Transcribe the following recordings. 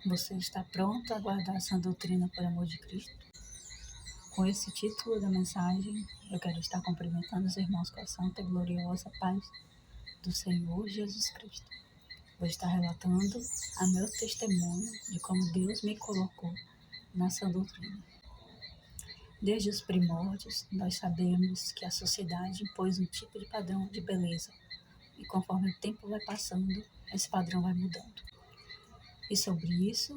Você está pronto a guardar sã doutrina por amor de Cristo? Com esse título da mensagem, eu quero estar cumprimentando os irmãos com a santa e gloriosa paz do Senhor Jesus Cristo. Vou estar relatando a meu testemunho de como Deus me colocou na sã doutrina. Desde os primórdios, nós sabemos que a sociedade impôs um tipo de padrão de beleza, e conforme o tempo vai passando, esse padrão vai mudando. E sobre isso,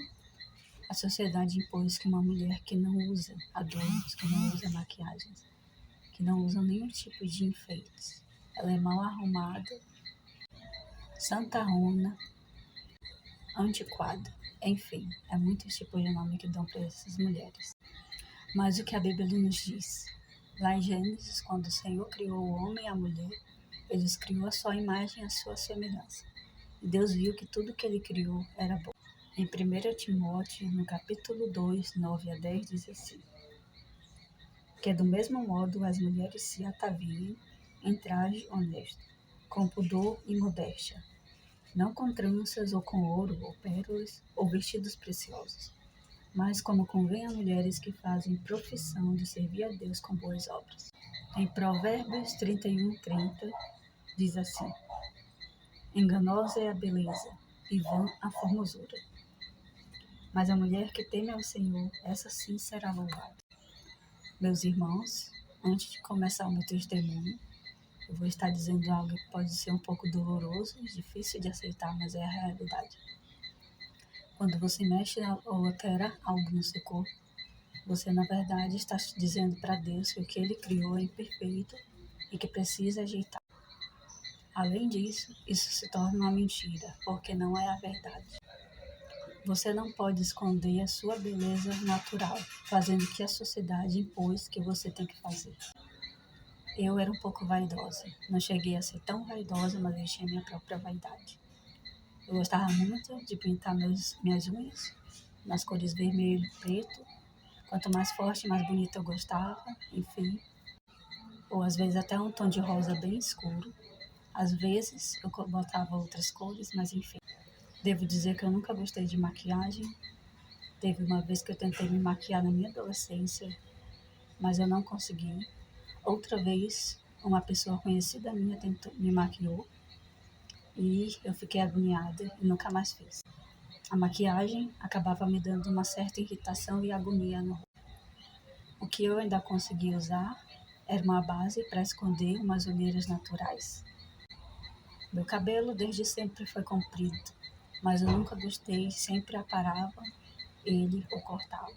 a sociedade impôs que uma mulher que não usa adornos, que não usa maquiagens, que não usa nenhum tipo de enfeites, ela é mal arrumada, santarrona, antiquada, enfim, é muitos tipos de nome que dão para essas mulheres. Mas o que a Bíblia nos diz? Lá em Gênesis, quando o Senhor criou o homem e a mulher, ele os criou a sua imagem e a sua semelhança. E Deus viu que tudo que ele criou era bom. Em 1 Timóteo, no capítulo 2, 9 a 10, diz assim: que do mesmo modo as mulheres se ataviem em traje honesto, com pudor e modéstia, não com tranças ou com ouro ou pérolas ou vestidos preciosos, mas como convém a mulheres que fazem profissão de servir a Deus com boas obras. Em Provérbios 31:30 diz assim: enganosa é a beleza e vã a formosura, mas a mulher que teme ao Senhor, essa sim será louvada. Meus irmãos, antes de começar o meu testemunho, eu vou estar dizendo algo que pode ser um pouco doloroso, difícil de aceitar, mas é a realidade. Quando você mexe ou altera algo no seu corpo, você na verdade está dizendo para Deus que o que Ele criou é imperfeito e que precisa ajeitar. Além disso, isso se torna uma mentira, porque não é a verdade. Você não pode esconder a sua beleza natural, fazendo o que a sociedade impôs que você tem que fazer. Eu era um pouco vaidosa. Não cheguei a ser tão vaidosa, mas eu tinha minha própria vaidade. Eu gostava muito de pintar minhas unhas nas cores vermelho e preto. Quanto mais forte, mais bonita eu gostava, enfim. Ou às vezes até um tom de rosa bem escuro. Às vezes eu botava outras cores, mas enfim. Devo dizer que eu nunca gostei de maquiagem. Teve uma vez que eu tentei me maquiar na minha adolescência, mas eu não consegui. Outra vez, uma pessoa conhecida minha me maquiou e eu fiquei agoniada e nunca mais fiz. A maquiagem acabava me dando uma certa irritação e agonia no rosto. O que eu ainda consegui usar era uma base para esconder umas olheiras naturais. Meu cabelo desde sempre foi comprido, mas eu nunca gostei, sempre aparava ele ou cortava.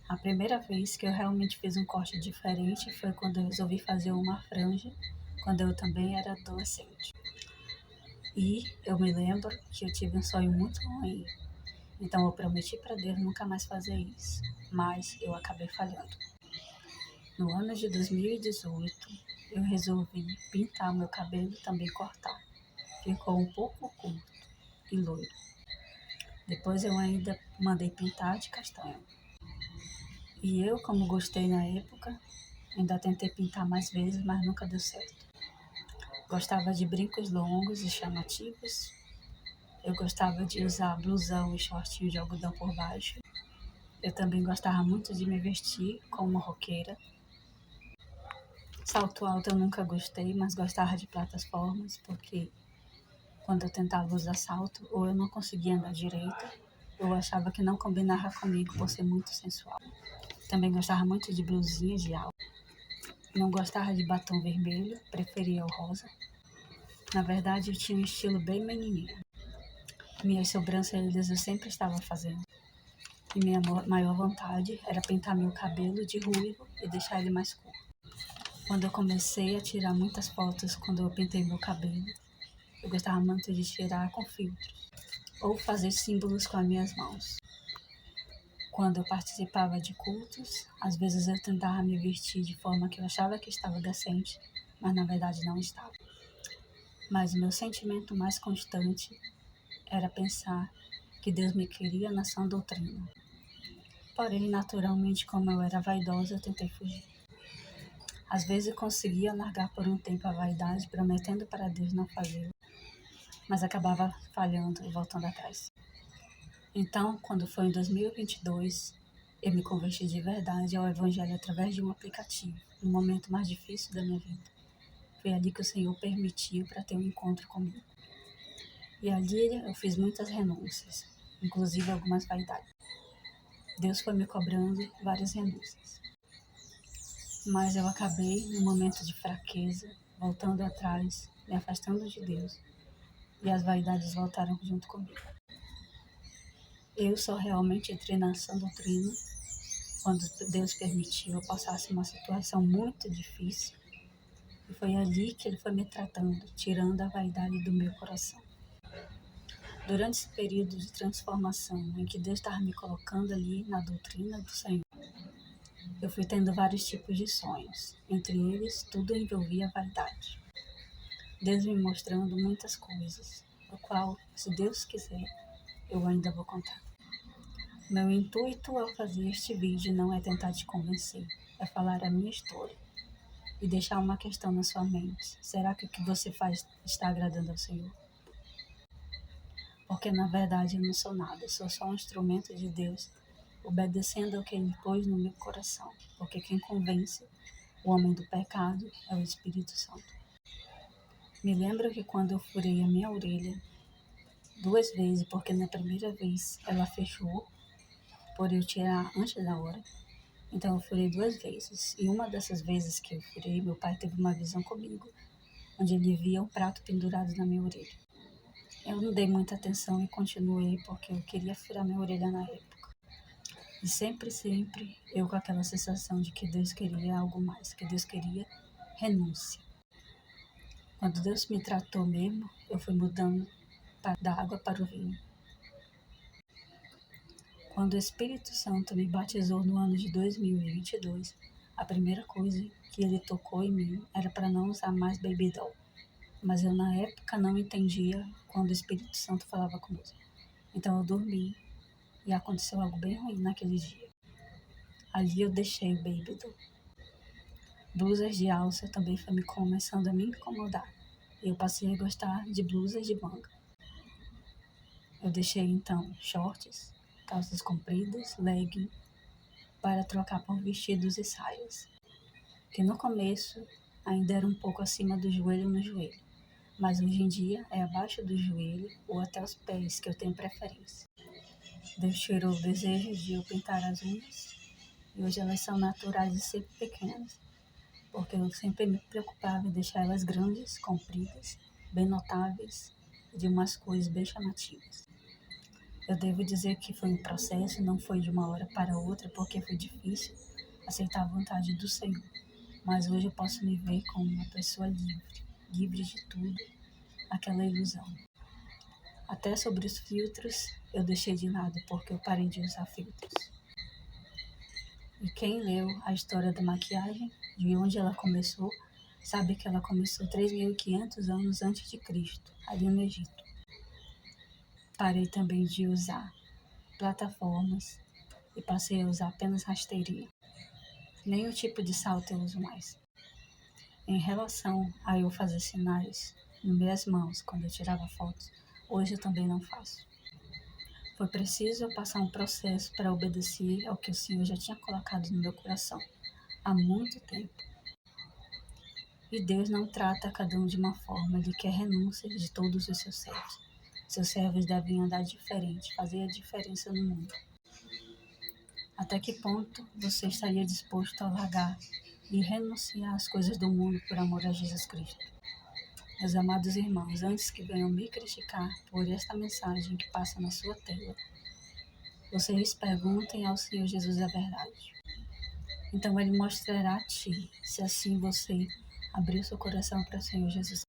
A primeira vez que eu realmente fiz um corte diferente foi quando eu resolvi fazer uma franja, quando eu também era adolescente. E eu me lembro que eu tive um sonho muito ruim, então eu prometi para Deus nunca mais fazer isso, mas eu acabei falhando. No ano de 2018, eu resolvi pintar meu cabelo e também cortar. Ficou um pouco curto e loiro. Depois eu ainda mandei pintar de castanho. E eu, como gostei na época, ainda tentei pintar mais vezes, mas nunca deu certo. Gostava de brincos longos e chamativos. Eu gostava de usar blusão e shortinho de algodão por baixo. Eu também gostava muito de me vestir como uma roqueira. Salto alto eu nunca gostei, mas gostava de plataformas, porque quando eu tentava usar salto, ou eu não conseguia andar direito, ou eu achava que não combinava comigo por ser muito sensual. Também gostava muito de blusinha de alta. Não gostava de batom vermelho, preferia o rosa. Na verdade, eu tinha um estilo bem menininha. Minhas sobrancelhas eu sempre estava fazendo. E minha maior vontade era pintar meu cabelo de ruivo e deixar ele mais curto. Quando eu comecei a tirar muitas fotos quando eu pintei meu cabelo, eu gostava muito de tirar com filtros ou fazer símbolos com as minhas mãos. Quando eu participava de cultos, às vezes eu tentava me vestir de forma que eu achava que estava decente, mas na verdade não estava. Mas o meu sentimento mais constante era pensar que Deus me queria na sã doutrina. Porém, naturalmente, como eu era vaidosa, eu tentei fugir. Às vezes eu conseguia largar por um tempo a vaidade, prometendo para Deus não fazê-lo, mas acabava falhando e voltando atrás. Então, quando foi em 2022, eu me converti de verdade ao Evangelho através de um aplicativo, no momento mais difícil da minha vida. Foi ali que o Senhor permitiu para ter um encontro comigo. E ali eu fiz muitas renúncias, inclusive algumas vaidades. Deus foi me cobrando várias renúncias. Mas eu acabei, num momento de fraqueza, voltando atrás, me afastando de Deus. E as vaidades voltaram junto comigo. Eu só realmente entrei na sã doutrina quando Deus permitiu eu passasse uma situação muito difícil. E foi ali que Ele foi me tratando, tirando a vaidade do meu coração. Durante esse período de transformação em que Deus estava me colocando ali na doutrina do Senhor, eu fui tendo vários tipos de sonhos. Entre eles, tudo envolvia vaidade. Deus me mostrando muitas coisas, o qual, se Deus quiser, eu ainda vou contar. Meu intuito ao fazer este vídeo não é tentar te convencer, é falar a minha história e deixar uma questão na sua mente. Será que o que você faz está agradando ao Senhor? Porque na verdade eu não sou nada, sou só um instrumento de Deus, obedecendo ao que Ele pôs no meu coração. Porque quem convence o homem do pecado é o Espírito Santo. Me lembro que quando eu furei a minha orelha 2 vezes, porque na primeira vez ela fechou, por eu tirar antes da hora. Então eu furei 2 vezes. E uma dessas vezes que eu furei, meu pai teve uma visão comigo, onde ele via um prato pendurado na minha orelha. Eu não dei muita atenção e continuei porque eu queria furar minha orelha na época. E sempre, eu com aquela sensação de que Deus queria algo mais, que Deus queria renúncia. Quando Deus me tratou mesmo, eu fui mudando da água para o vinho. Quando o Espírito Santo me batizou no ano de 2022, a primeira coisa que ele tocou em mim era para não usar mais Baby Doll. Mas eu na época não entendia quando o Espírito Santo falava conosco. Então eu dormi e aconteceu algo bem ruim naquele dia. Ali eu deixei o Baby Doll. Blusas de alça também foi me começando a me incomodar. E eu passei a gostar de blusas de manga. Eu deixei então shorts, calças compridas, legging, para trocar por vestidos e saias, que no começo ainda era um pouco acima do joelho no joelho, mas hoje em dia é abaixo do joelho ou até os pés que eu tenho preferência. Deus tirou o desejo de eu pintar as unhas e hoje elas são naturais e sempre pequenas, porque eu sempre me preocupava em deixar elas grandes, compridas, bem notáveis e de umas cores bem chamativas. Eu devo dizer que foi um processo, não foi de uma hora para outra, porque foi difícil aceitar a vontade do Senhor. Mas hoje eu posso me ver como uma pessoa livre, livre de tudo, aquela ilusão. Até sobre os filtros, eu deixei de lado porque eu parei de usar filtros. E quem leu a história da maquiagem, de onde ela começou, sabe que ela começou 3.500 anos antes de Cristo, ali no Egito. Parei também de usar plataformas e passei a usar apenas rasteirinha. Nem o tipo de salto eu uso mais. Em relação a eu fazer sinais nas minhas mãos quando eu tirava fotos, hoje eu também não faço. Foi preciso eu passar um processo para obedecer ao que o Senhor já tinha colocado no meu coração há muito tempo. E Deus não trata cada um de uma forma, Ele quer renúncia de todos os seus servos. Seus servos devem andar diferente, fazer a diferença no mundo. Até que ponto você estaria disposto a largar e renunciar às coisas do mundo por amor a Jesus Cristo? Meus amados irmãos, antes que venham me criticar por esta mensagem que passa na sua tela, vocês perguntem ao Senhor Jesus a verdade. Então Ele mostrará a ti, se assim você abrir seu coração para o Senhor Jesus.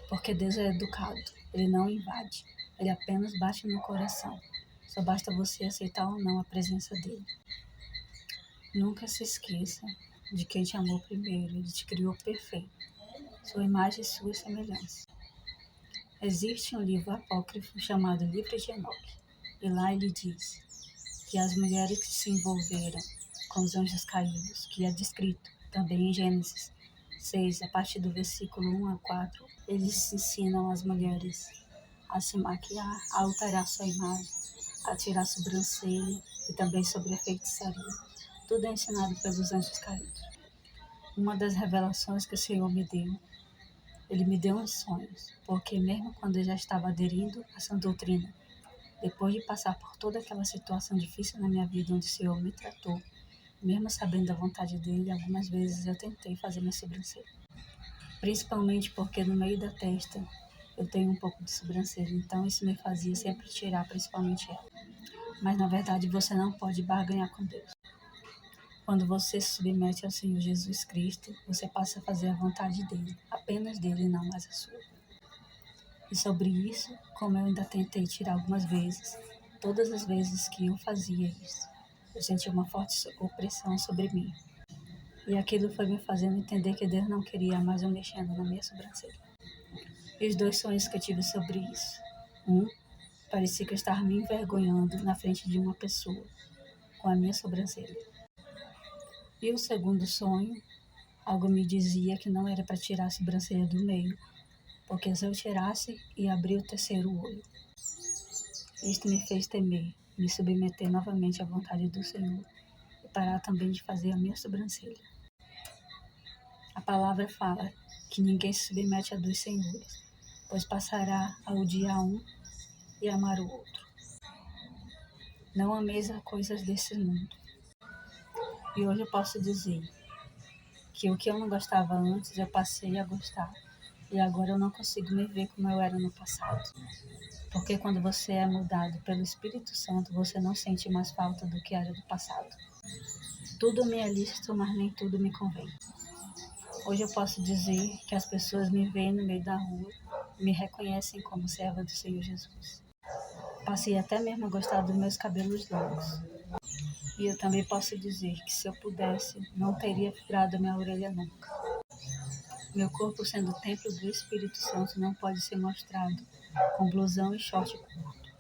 Porque Deus é educado, Ele não invade, Ele apenas bate no coração. Só basta você aceitar ou não a presença dEle. Nunca se esqueça de quem te amou primeiro, Ele te criou perfeito, sua imagem e sua semelhança. Existe um livro apócrifo chamado Livro de Enoque, e lá ele diz que as mulheres que se envolveram com os anjos caídos, que é descrito também em Gênesis 6, a partir do versículo 1 a 4, eles ensinam as mulheres a se maquiar, a alterar sua imagem, a tirar a sobrancelha e também sobre a feitiçaria. Tudo é ensinado pelos anjos caídos. Uma das revelações que o Senhor me deu, Ele me deu uns sonhos, porque mesmo quando eu já estava aderindo a essa doutrina, depois de passar por toda aquela situação difícil na minha vida, onde o Senhor me tratou, mesmo sabendo da vontade dele, algumas vezes eu tentei fazer minha sobrancelha. Principalmente porque no meio da testa eu tenho um pouco de sobrancelha, então isso me fazia sempre tirar, principalmente ela. Mas na verdade você não pode barganhar com Deus. Quando você se submete ao Senhor Jesus Cristo, você passa a fazer a vontade dele, apenas dele e não mais a sua. E sobre isso, como eu ainda tentei tirar algumas vezes, todas as vezes que eu fazia isso, eu senti uma forte opressão sobre mim. E aquilo foi me fazendo entender que Deus não queria mais eu mexendo na minha sobrancelha. E os 2 sonhos que eu tive sobre isso. Parecia que eu estava me envergonhando na frente de uma pessoa, com a minha sobrancelha. E o segundo sonho, algo me dizia que não era para tirar a sobrancelha do meio, porque se eu tirasse, ia abrir o terceiro olho. Isto me fez temer, me submeter novamente à vontade do Senhor e parar também de fazer a minha sobrancelha. A palavra fala que ninguém se submete a 2 senhores, pois passará a odiar um e amar o outro. Não ameis as coisas desse mundo. E hoje eu posso dizer que o que eu não gostava antes, eu passei a gostar. E agora eu não consigo me ver como eu era no passado. Porque quando você é mudado pelo Espírito Santo, você não sente mais falta do que era do passado. Tudo me é lícito, mas nem tudo me convém. Hoje eu posso dizer que as pessoas me veem no meio da rua e me reconhecem como serva do Senhor Jesus. Passei até mesmo a gostar dos meus cabelos longos. E eu também posso dizer que se eu pudesse, não teria furado minha orelha nunca. Meu corpo, sendo o templo do Espírito Santo, não pode ser mostrado com blusão e short curto.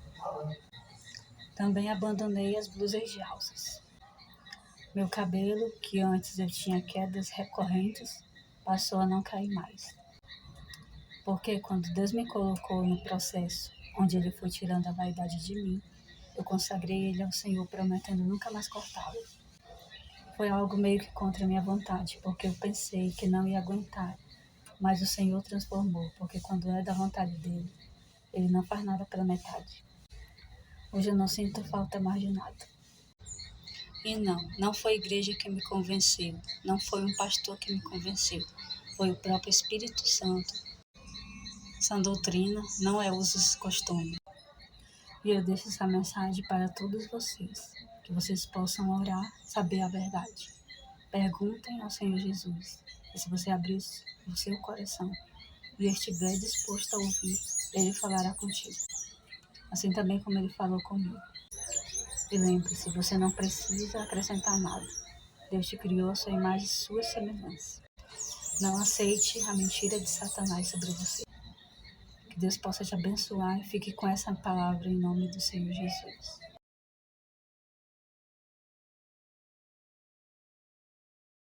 Também abandonei as blusas de alças. Meu cabelo, que antes eu tinha quedas recorrentes, passou a não cair mais. Porque quando Deus me colocou no processo, onde Ele foi tirando a vaidade de mim, eu consagrei ele ao Senhor, prometendo nunca mais cortá-lo. Foi algo meio que contra a minha vontade, porque eu pensei que não ia aguentar, mas o Senhor transformou, porque quando é da vontade dele, ele não faz nada pela metade. Hoje eu não sinto falta mais de nada. E não foi a igreja que me convenceu, não foi um pastor que me convenceu, foi o próprio Espírito Santo. Essa doutrina não é usos e costumes. E eu deixo essa mensagem para todos vocês, que vocês possam orar, saber a verdade. Perguntem ao Senhor Jesus, e se você abrir o seu coração e estiver disposto a ouvir, Ele falará contigo. Assim também como Ele falou comigo. E lembre-se, você não precisa acrescentar nada. Deus te criou a sua imagem e sua semelhança. Não aceite a mentira de Satanás sobre você. Que Deus possa te abençoar e fique com essa palavra em nome do Senhor Jesus.